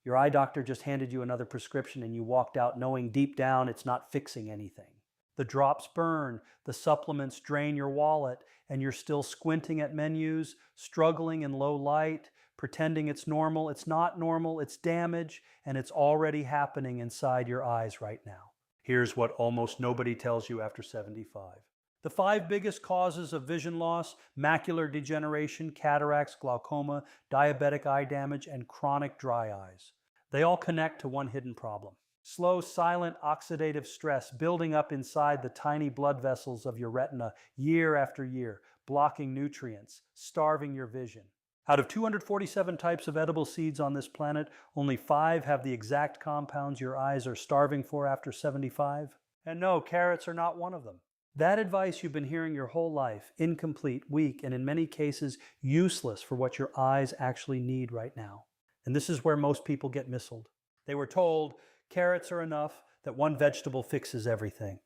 Your eye doctor just handed you another prescription and you walked out knowing deep down it's not fixing anything. The drops burn, the supplements drain your wallet, and you're still squinting at menus, struggling in low light, pretending it's normal. It's not normal, it's damage, and it's already happening inside your eyes right now. Here's what almost nobody tells you after 75. The 5 biggest causes of vision loss: macular degeneration, cataracts, glaucoma, diabetic eye damage, and chronic dry eyes. They all connect to one hidden problem: slow, silent oxidative stress building up inside the tiny blood vessels of your retina year after year, blocking nutrients, starving your vision. Out of 247 types of edible seeds on this planet, only 5 have the exact compounds your eyes are starving for after 75. And no, carrots are not one of them. That advice you've been hearing your whole life, incomplete, weak, and in many cases useless for what your eyes actually need right now. And this is where most people get misled. They were told carrots are enough, that one vegetable fixes everything.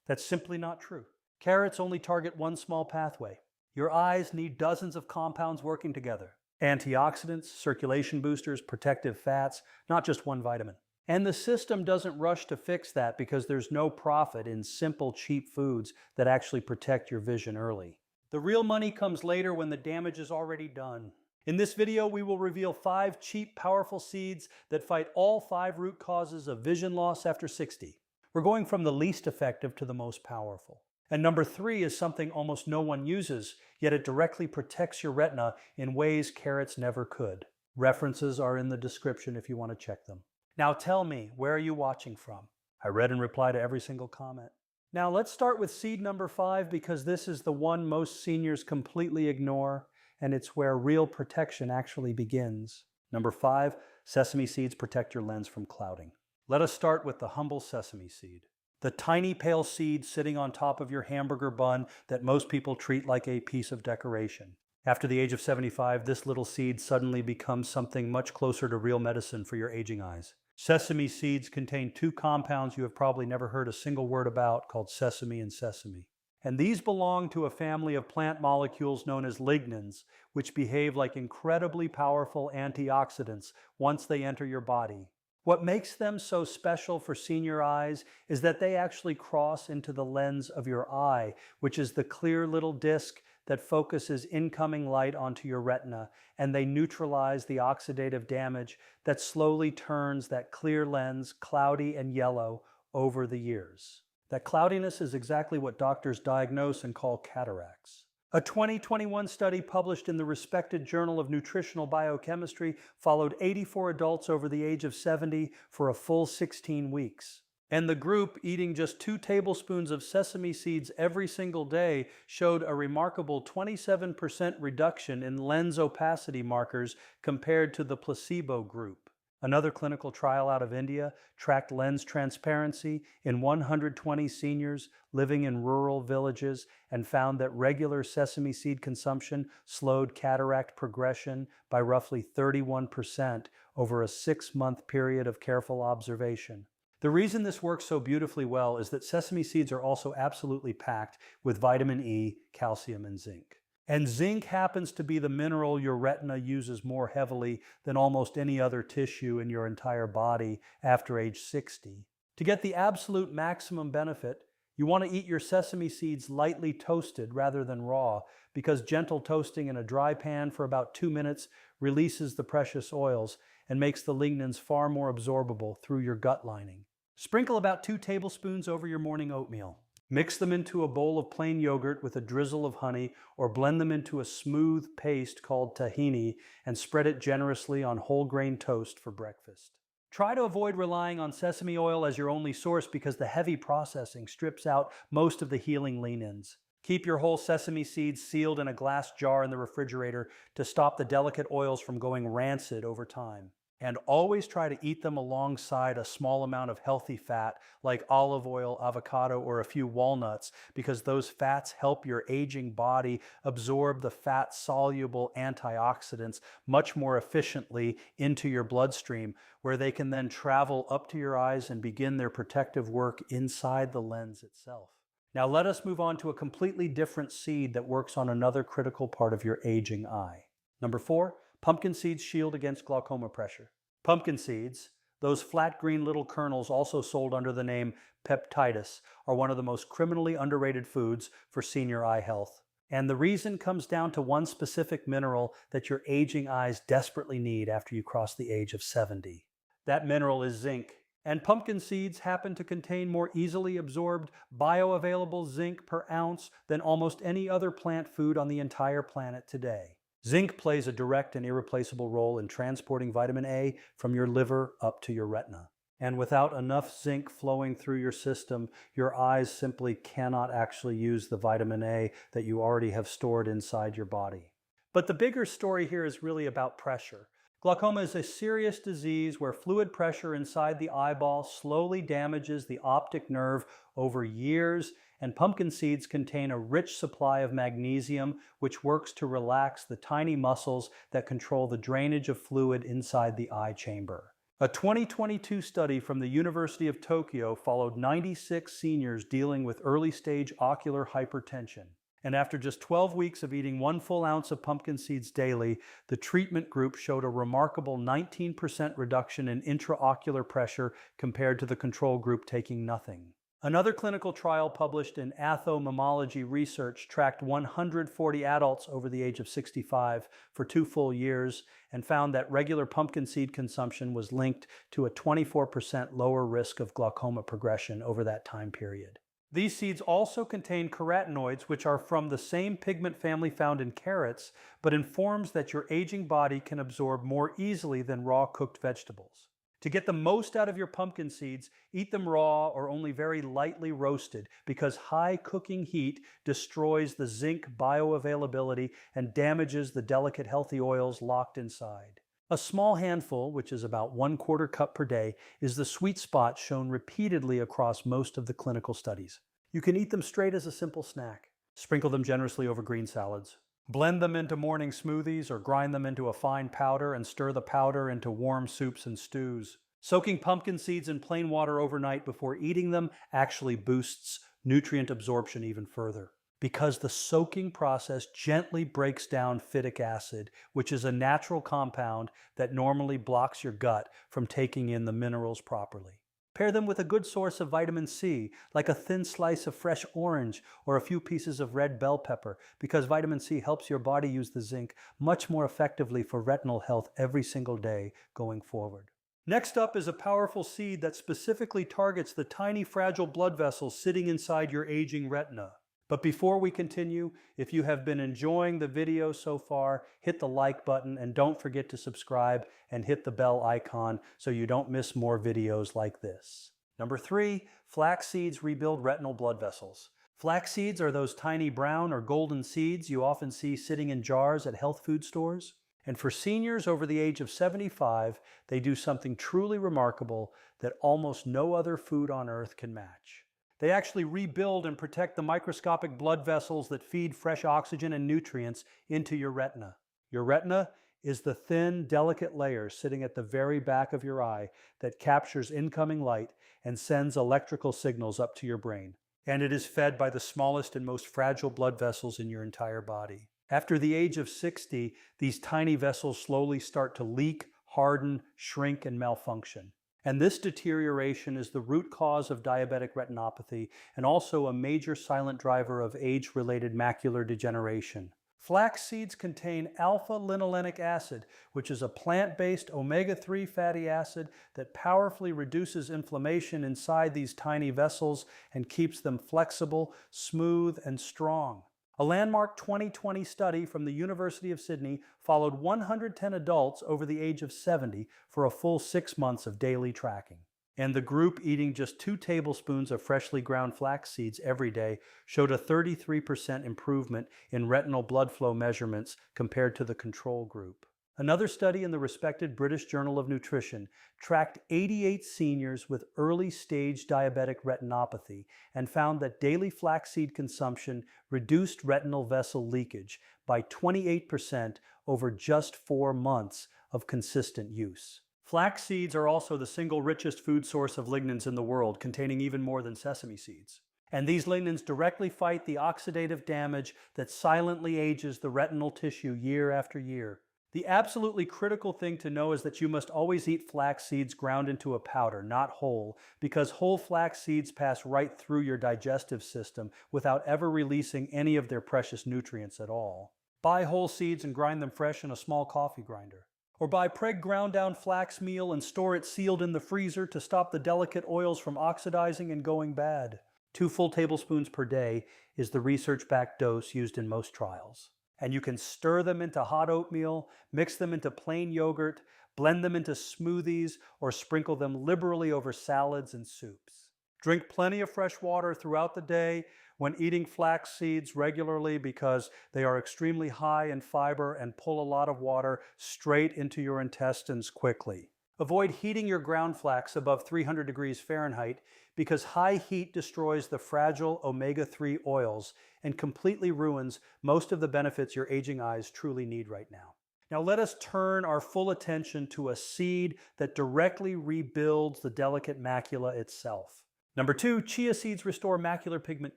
That's simply not true. Carrots only target one small pathway. Your eyes need dozens of compounds working together: antioxidants, circulation boosters, protective fats, not just one vitamin. And the system doesn't rush to fix that because there's no profit in simple, cheap foods that actually protect your vision early. The real money comes later when the damage is already done. In this video, we will reveal 5 cheap, powerful seeds that fight all 5 root causes of vision loss after 60. We're going from the least effective to the most powerful. And number 3 is something almost no one uses, yet it directly protects your retina in ways carrots never could. References are in the description if you want to check them. Now tell me, where are you watching from? I read and reply to every single comment. Now let's start with seed number 5 because this is the one most seniors completely ignore, and it's where real protection actually begins. Number 5, sesame seeds protect your lens from clouding. Let us start with the humble sesame seed. The tiny pale seed sitting on top of your hamburger bun that most people treat like a piece of decoration. After the age of 75, this little seed suddenly becomes something much closer to real medicine for your aging eyes. Sesame seeds contain 2 compounds you have probably never heard a single word about, called sesame and sesame. And these belong to a family of plant molecules known as lignans, which behave like incredibly powerful antioxidants once they enter your body. What makes them so special for senior eyes is that they actually cross into the lens of your eye, which is the clear little disc that focuses incoming light onto your retina, and they neutralize the oxidative damage that slowly turns that clear lens cloudy and yellow over the years. That cloudiness is exactly what doctors diagnose and call cataracts. A 2021 study published in the respected Journal of Nutritional Biochemistry followed 84 adults over the age of 70 for a full 16 weeks. And the group eating just 2 tablespoons of sesame seeds every single day showed a remarkable 27% reduction in lens opacity markers compared to the placebo group. Another clinical trial out of India tracked lens transparency in 120 seniors living in rural villages and found that regular sesame seed consumption slowed cataract progression by roughly 31% over a 6-month period of careful observation. The reason this works so beautifully well is that sesame seeds are also absolutely packed with vitamin E, calcium, and zinc. And zinc happens to be the mineral your retina uses more heavily than almost any other tissue in your entire body after age 60. To get the absolute maximum benefit, you want to eat your sesame seeds lightly toasted rather than raw, because gentle toasting in a dry pan for about 2 minutes releases the precious oils and makes the lignans far more absorbable through your gut lining. Sprinkle about 2 tablespoons over your morning oatmeal. Mix them into a bowl of plain yogurt with a drizzle of honey, or blend them into a smooth paste called tahini and spread it generously on whole grain toast for breakfast. Try to avoid relying on sesame oil as your only source because the heavy processing strips out most of the healing lean-ins. Keep your whole sesame seeds sealed in a glass jar in the refrigerator to stop the delicate oils from going rancid over time. And always try to eat them alongside a small amount of healthy fat like olive oil, avocado, or a few walnuts, because those fats help your aging body absorb the fat-soluble antioxidants much more efficiently into your bloodstream, where they can then travel up to your eyes and begin their protective work inside the lens itself. Now let us move on to a completely different seed that works on another critical part of your aging eye. Number 4, pumpkin seeds shield against glaucoma pressure. Pumpkin seeds, those flat green little kernels also sold under the name peptitis, are one of the most criminally underrated foods for senior eye health. And the reason comes down to one specific mineral that your aging eyes desperately need after you cross the age of 70. That mineral is zinc. And pumpkin seeds happen to contain more easily absorbed bioavailable zinc per ounce than almost any other plant food on the entire planet today. Zinc plays a direct and irreplaceable role in transporting vitamin A from your liver up to your retina. And without enough zinc flowing through your system, your eyes simply cannot actually use the vitamin A that you already have stored inside your body. But the bigger story here is really about pressure. Glaucoma is a serious disease where fluid pressure inside the eyeball slowly damages the optic nerve over years, and pumpkin seeds contain a rich supply of magnesium, which works to relax the tiny muscles that control the drainage of fluid inside the eye chamber. A 2022 study from the University of Tokyo followed 96 seniors dealing with early-stage ocular hypertension. And after just 12 weeks of eating 1 full ounce of pumpkin seeds daily, the treatment group showed a remarkable 19% reduction in intraocular pressure compared to the control group taking nothing. Another clinical trial published in Athomammology Research tracked 140 adults over the age of 65 for 2 full years and found that regular pumpkin seed consumption was linked to a 24% lower risk of glaucoma progression over that time period. These seeds also contain carotenoids, which are from the same pigment family found in carrots, but in forms that your aging body can absorb more easily than raw cooked vegetables. To get the most out of your pumpkin seeds, eat them raw or only very lightly roasted, because high cooking heat destroys the zinc bioavailability and damages the delicate healthy oils locked inside. A small handful, which is about 1/4 cup per day, is the sweet spot shown repeatedly across most of the clinical studies. You can eat them straight as a simple snack. Sprinkle them generously over green salads. Blend them into morning smoothies or grind them into a fine powder and stir the powder into warm soups and stews. Soaking pumpkin seeds in plain water overnight before eating them actually boosts nutrient absorption even further, because the soaking process gently breaks down phytic acid, which is a natural compound that normally blocks your gut from taking in the minerals properly. Pair them with a good source of vitamin C, like a thin slice of fresh orange or a few pieces of red bell pepper, because vitamin C helps your body use the zinc much more effectively for retinal health every single day going forward. Next up is a powerful seed that specifically targets the tiny fragile blood vessels sitting inside your aging retina. But before we continue, if you have been enjoying the video so far, hit the like button and don't forget to subscribe and hit the bell icon so you don't miss more videos like this. Number 3, flax seeds rebuild retinal blood vessels. Flax seeds are those tiny brown or golden seeds you often see sitting in jars at health food stores. And for seniors over the age of 75, they do something truly remarkable that almost no other food on earth can match. They actually rebuild and protect the microscopic blood vessels that feed fresh oxygen and nutrients into your retina. Your retina is the thin, delicate layer sitting at the very back of your eye that captures incoming light and sends electrical signals up to your brain. And it is fed by the smallest and most fragile blood vessels in your entire body. After the age of 60, these tiny vessels slowly start to leak, harden, shrink, and malfunction. And this deterioration is the root cause of diabetic retinopathy and also a major silent driver of age-related macular degeneration. Flax seeds contain alpha-linolenic acid, which is a plant-based omega-3 fatty acid that powerfully reduces inflammation inside these tiny vessels and keeps them flexible, smooth, and strong. A landmark 2020 study from the University of Sydney followed 110 adults over the age of 70 for a full 6 months of daily tracking. And the group eating just 2 tablespoons of freshly ground flax seeds every day showed a 33% improvement in retinal blood flow measurements compared to the control group. Another study in the respected British Journal of Nutrition tracked 88 seniors with early-stage diabetic retinopathy and found that daily flaxseed consumption reduced retinal vessel leakage by 28% over just 4 months of consistent use. Flax seeds are also the single richest food source of lignans in the world, containing even more than sesame seeds. And these lignans directly fight the oxidative damage that silently ages the retinal tissue year after year. The absolutely critical thing to know is that you must always eat flax seeds ground into a powder, not whole, because whole flax seeds pass right through your digestive system without ever releasing any of their precious nutrients at all. Buy whole seeds and grind them fresh in a small coffee grinder. Or buy preg ground down flax meal and store it sealed in the freezer to stop the delicate oils from oxidizing and going bad. 2 full tablespoons per day is the research-backed dose used in most trials. And you can stir them into hot oatmeal, mix them into plain yogurt, blend them into smoothies, or sprinkle them liberally over salads and soups. Drink plenty of fresh water throughout the day when eating flax seeds regularly because they are extremely high in fiber and pull a lot of water straight into your intestines quickly. Avoid heating your ground flax above 300 degrees Fahrenheit because high heat destroys the fragile omega-3 oils and completely ruins most of the benefits your aging eyes truly need right now. Now let us turn our full attention to a seed that directly rebuilds the delicate macula itself. Number 2, chia seeds restore macular pigment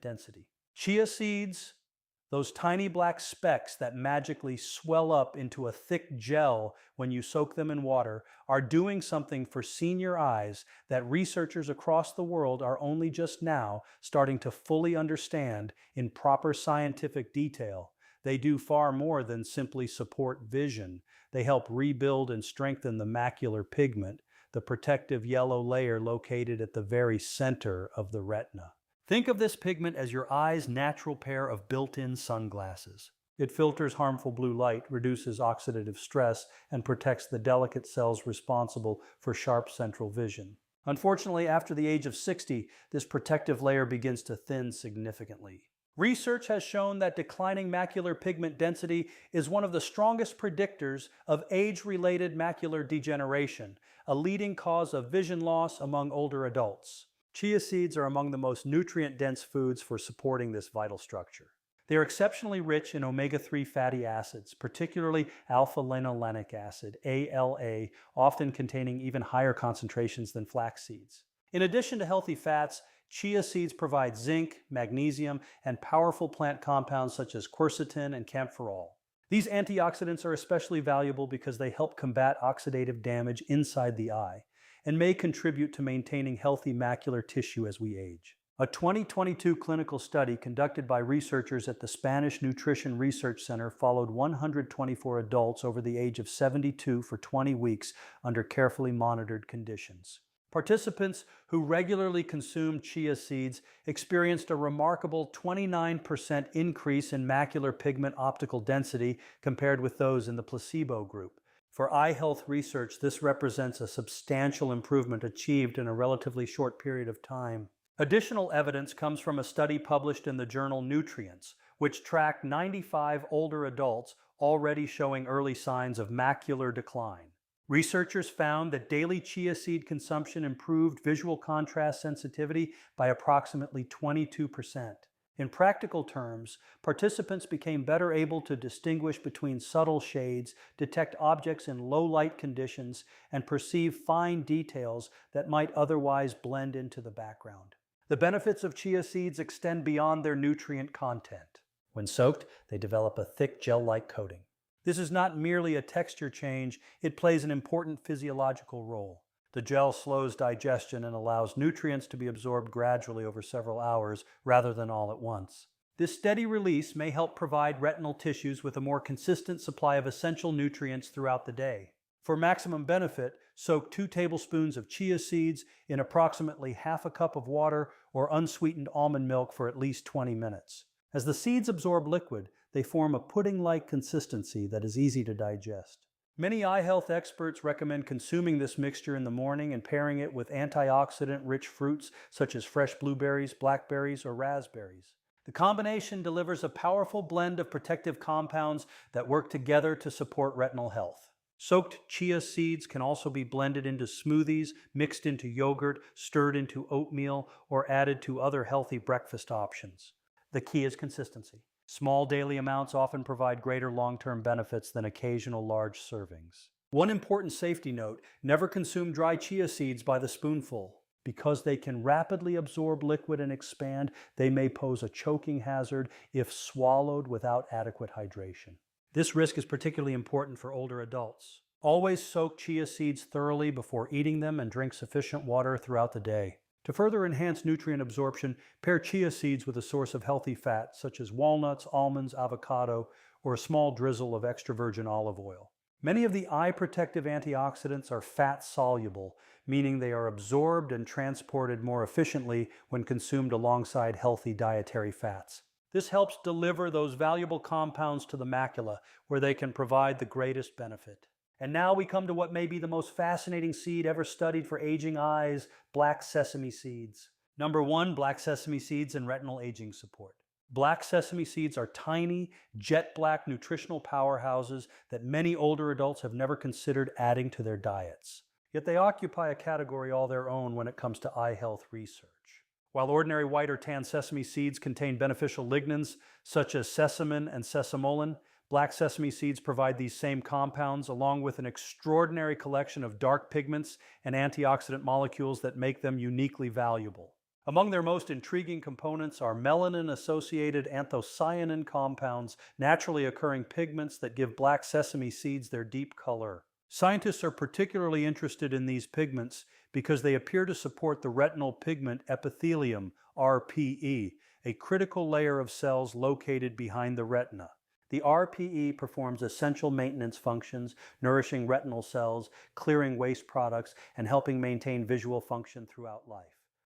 density. Chia seeds, those tiny black specks that magically swell up into a thick gel when you soak them in water, are doing something for senior eyes that researchers across the world are only just now starting to fully understand in proper scientific detail. They do far more than simply support vision. They help rebuild and strengthen the macular pigment, the protective yellow layer located at the very center of the retina. Think of this pigment as your eye's natural pair of built-in sunglasses. It filters harmful blue light, reduces oxidative stress, and protects the delicate cells responsible for sharp central vision. Unfortunately, after the age of 60, this protective layer begins to thin significantly. Research has shown that declining macular pigment density is one of the strongest predictors of age-related macular degeneration, a leading cause of vision loss among older adults. Chia seeds are among the most nutrient-dense foods for supporting this vital structure. They are exceptionally rich in omega-3 fatty acids, particularly alpha-linolenic acid, ALA, often containing even higher concentrations than flax seeds. In addition to healthy fats, chia seeds provide zinc, magnesium, and powerful plant compounds such as quercetin and camphorol. These antioxidants are especially valuable because they help combat oxidative damage inside the eye and may contribute to maintaining healthy macular tissue as we age. A 2022 clinical study conducted by researchers at the Spanish Nutrition Research Center followed 124 adults over the age of 72 for 20 weeks under carefully monitored conditions. Participants who regularly consumed chia seeds experienced a remarkable 29% increase in macular pigment optical density compared with those in the placebo group. For eye health research, this represents a substantial improvement achieved in a relatively short period of time. Additional evidence comes from a study published in the journal Nutrients, which tracked 95 older adults already showing early signs of macular decline. Researchers found that daily chia seed consumption improved visual contrast sensitivity by approximately 22%. In practical terms, participants became better able to distinguish between subtle shades, detect objects in low light conditions, and perceive fine details that might otherwise blend into the background. The benefits of chia seeds extend beyond their nutrient content. When soaked, they develop a thick gel-like coating. This is not merely a texture change, it plays an important physiological role. The gel slows digestion and allows nutrients to be absorbed gradually over several hours rather than all at once. This steady release may help provide retinal tissues with a more consistent supply of essential nutrients throughout the day. For maximum benefit, soak 2 tablespoons of chia seeds in approximately half a cup of water or unsweetened almond milk for at least 20 minutes. As the seeds absorb liquid, they form a pudding-like consistency that is easy to digest. Many eye health experts recommend consuming this mixture in the morning and pairing it with antioxidant-rich fruits such as fresh blueberries, blackberries, or raspberries. The combination delivers a powerful blend of protective compounds that work together to support retinal health. Soaked chia seeds can also be blended into smoothies, mixed into yogurt, stirred into oatmeal, or added to other healthy breakfast options. The key is consistency. Small daily amounts often provide greater long-term benefits than occasional large servings. One important safety note: never consume dry chia seeds by the spoonful. Because they can rapidly absorb liquid and expand, they may pose a choking hazard if swallowed without adequate hydration. This risk is particularly important for older adults. Always soak chia seeds thoroughly before eating them and drink sufficient water throughout the day. To further enhance nutrient absorption, pair chia seeds with a source of healthy fat such as walnuts, almonds, avocado, or a small drizzle of extra virgin olive oil. Many of the eye protective antioxidants are fat soluble, meaning they are absorbed and transported more efficiently when consumed alongside healthy dietary fats. This helps deliver those valuable compounds to the macula, where they can provide the greatest benefit. And now we come to what may be the most fascinating seed ever studied for aging eyes, black sesame seeds. Number 1, black sesame seeds and retinal aging support. Black sesame seeds are tiny, jet black nutritional powerhouses that many older adults have never considered adding to their diets. Yet they occupy a category all their own when it comes to eye health research. While ordinary white or tan sesame seeds contain beneficial lignans such as sesamin and sesamolin, black sesame seeds provide these same compounds along with an extraordinary collection of dark pigments and antioxidant molecules that make them uniquely valuable. Among their most intriguing components are melanin-associated anthocyanin compounds, naturally occurring pigments that give black sesame seeds their deep color. Scientists are particularly interested in these pigments because they appear to support the retinal pigment epithelium, RPE, a critical layer of cells located behind the retina. The RPE performs essential maintenance functions, nourishing retinal cells, clearing waste products, and helping maintain visual function throughout life.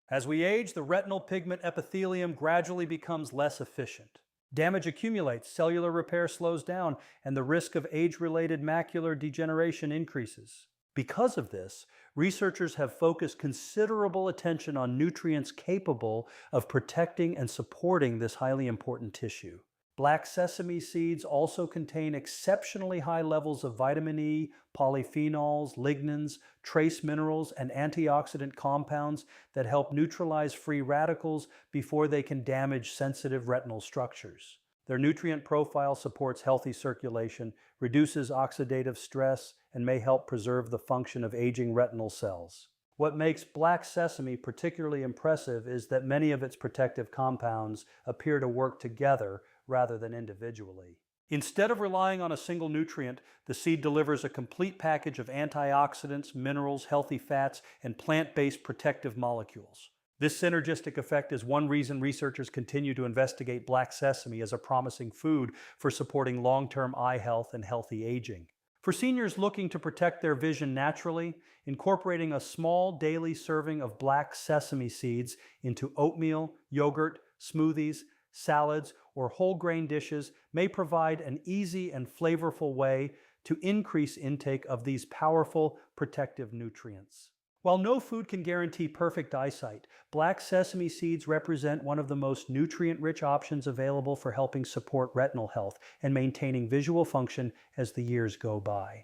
As we age, the retinal pigment epithelium gradually becomes less efficient. Damage accumulates, cellular repair slows down, and the risk of age-related macular degeneration increases. Because of this, researchers have focused considerable attention on nutrients capable of protecting and supporting this highly important tissue. Black sesame seeds also contain exceptionally high levels of vitamin E, polyphenols, lignans, trace minerals, and antioxidant compounds that help neutralize free radicals before they can damage sensitive retinal structures. Their nutrient profile supports healthy circulation, reduces oxidative stress, and may help preserve the function of aging retinal cells. What makes black sesame particularly impressive is that many of its protective compounds appear to work together rather than individually. Instead of relying on a single nutrient, the seed delivers a complete package of antioxidants, minerals, healthy fats, and plant-based protective molecules. This synergistic effect is one reason researchers continue to investigate black sesame as a promising food for supporting long-term eye health and healthy aging. For seniors looking to protect their vision naturally, incorporating a small daily serving of black sesame seeds into oatmeal, yogurt, smoothies, salads, or whole grain dishes may provide an easy and flavorful way to increase intake of these powerful protective nutrients. While no food can guarantee perfect eyesight, black sesame seeds represent one of the most nutrient-rich options available for helping support retinal health and maintaining visual function as the years go by.